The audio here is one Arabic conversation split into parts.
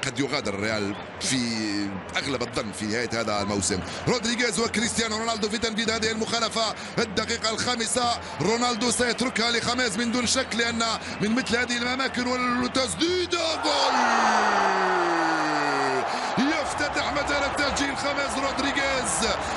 قد يغادر الريال في اغلب الظن في نهايه هذا الموسم. رودريغيز وكريستيانو رونالدو في تنفيذ هذه المخالفه. الدقيقه الخامسه رونالدو سيتركها لخميس من دون شك، لان من مثل هذه الاماكن والتسديده جول يفتتح مجال التسجيل. خميس رودريغيز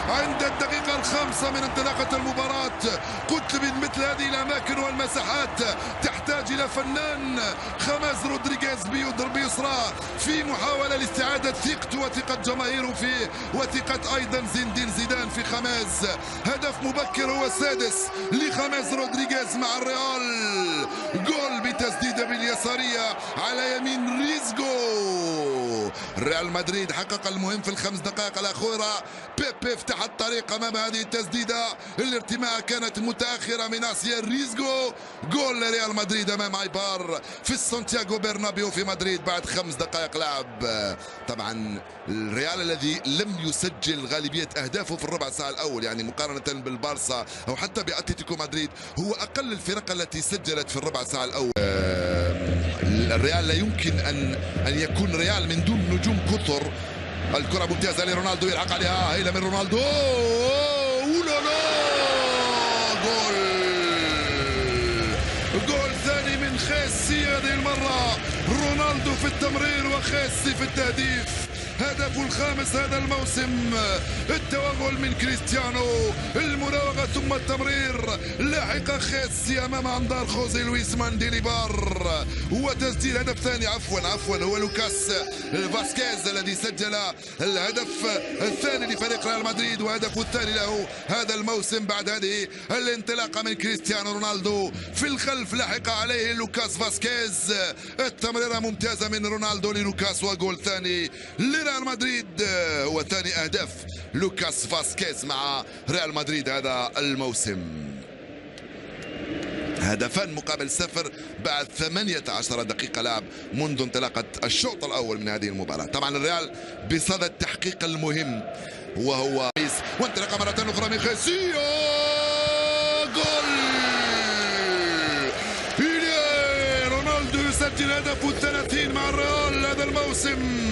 عند الدقيقة الخامسة من انطلاقة المباراة. قلت من مثل هذه الأماكن والمساحات تحتاج إلى فنان. خميس رودريغيز بيضرب بيسرى في محاولة لاستعادة ثقته وثقة جماهيره فيه وثقة أيضا زين الدين زيدان في خميس. هدف مبكر هو السادس لخميس رودريغيز مع الريال. جول بتسديدة باليسارية على يمين ريزغو. ريال مدريد حقق المهم في الخمس دقائق الأخيرة. بيبي فتح الطريق أمام هذه التسديدة. الارتماء كانت متأخرة من آسيا ريزغو. جول لريال مدريد أمام ايبار في سانتياغو برنابيو في مدريد بعد 5 دقائق لعب. طبعا الريال الذي لم يسجل غالبية أهدافه في الربع ساعة الأول، يعني مقارنة بالبارسا أو حتى بأتلتيكو مدريد، هو أقل الفرق التي سجلت في الربع ساعة الأول. الريال لا يمكن أن يكون ريال من دون نجوم كثر. الكرة ممتازة لرونالدو، يلحق عليها هيلة من رونالدو. أولالا جول ثاني من خيسي. هذه المرة رونالدو في التمرير وخيسي في التهديف. هدفه الخامس هذا الموسم. التوغل من كريستيانو، المراوغة ثم التمرير. لاحق خيسي امام انظار خوزي لويس مانديليبار. وتسجيل هدف ثاني عفوا هو لوكاس فاسكيز الذي سجل الهدف الثاني لفريق ريال مدريد وهدفه الثاني له هذا الموسم بعد هذه الانطلاقة من كريستيانو رونالدو. في الخلف لاحق عليه لوكاس فاسكيز. التمريرة ممتازة من رونالدو للوكاس وجول ثاني ريال مدريد. هو ثاني اهداف لوكاس فاسكيز مع ريال مدريد هذا الموسم. هدفان مقابل 0 بعد 18 دقيقة لعب منذ انطلاقة الشوط الأول من هذه المباراة. طبعا الريال بصدد التحقيق المهم وهو وانطلاقة مرة أخرى من خيسي. جول رونالدو يسجل هدفه 30 مع الريال هذا الموسم.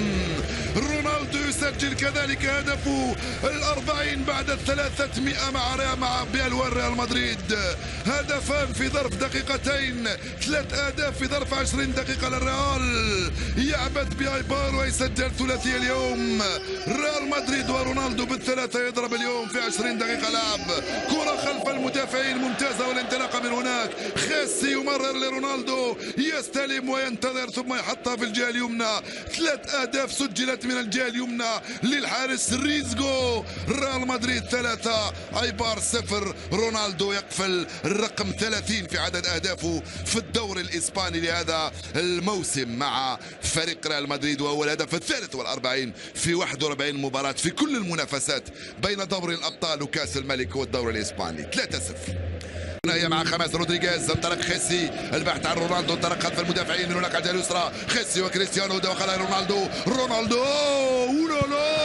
رونالدو يسجل كذلك هدفه 40 بعد 300 مع بالوان ريال مدريد. هدفان في ظرف دقيقتين، 3 أهداف في ظرف 20 دقيقة للريال. يعبث بايبار ويسجل ثلاثي اليوم. ريال مدريد ورونالدو بالثلاثة يضرب اليوم في 20 دقيقة لعب. كرة خلف المدافعين ممتازة والانطلاقة من هناك. خيسي يمرر لرونالدو، يستلم وينتظر ثم يحطها في الجهة اليمنى. 3 أهداف سجلت من الجهة اليمنى للحارس ريزغو. ريال مدريد 3 ايبار 0. رونالدو يقفل الرقم 30 في عدد اهدافه في الدوري الاسباني لهذا الموسم مع فريق ريال مدريد، وهو الهدف الثالث والأربعين في 41 مباراة في كل المنافسات بين دوري الابطال وكاس الملك والدوري الاسباني. 3-0 هي مع خميس رودريغيز. انطلق خيسي البحث عن رونالدو، انطلق خلف المدافعين من هناك على الجهه اليسرى. خيسي وكريستيانو دخل رونالدو اولالا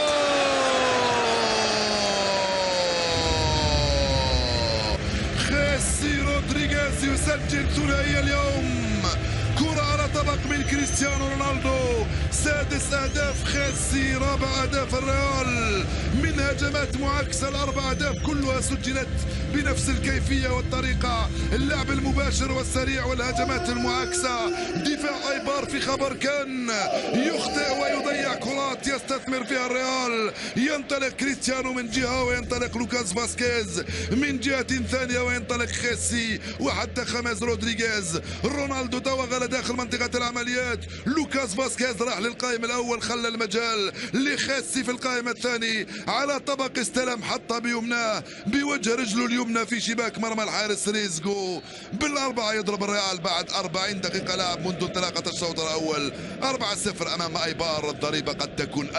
خيسي رودريغيز يسجل ثنائي اليوم. كرة على طبق من كريستيانو رونالدو. 6 أهداف خيسي، 4 أهداف الريال من هجمات معاكسة. ال4 أهداف كلها سجلت بنفس الكيفية والطريقة. اللعب المباشر والسريع والهجمات المعاكسة. دفاع ايبار في خبر كان يخطئ ويضيع كرات يستثمر فيها الريال. ينطلق كريستيانو من جهة وينطلق لوكاس فاسكيز من جهة ثانية وينطلق خيسي وحتى خميس رودريغيز. رونالدو توغل داخل منطقة العمليات. لوكاس فاسكيز راح للقائم الأول، خلى المجال لخيسي في القائم الثاني. على طبق استلم حطها بيمناه بوجه رجله اليمنى في شباك مرمى الحارس ريزغو. بالأربعة يضرب الريال بعد 40 دقيقة لعب منذ انطلاقة الشوط الأول. 4-0 أمام ايبار. الضريبة قد تكون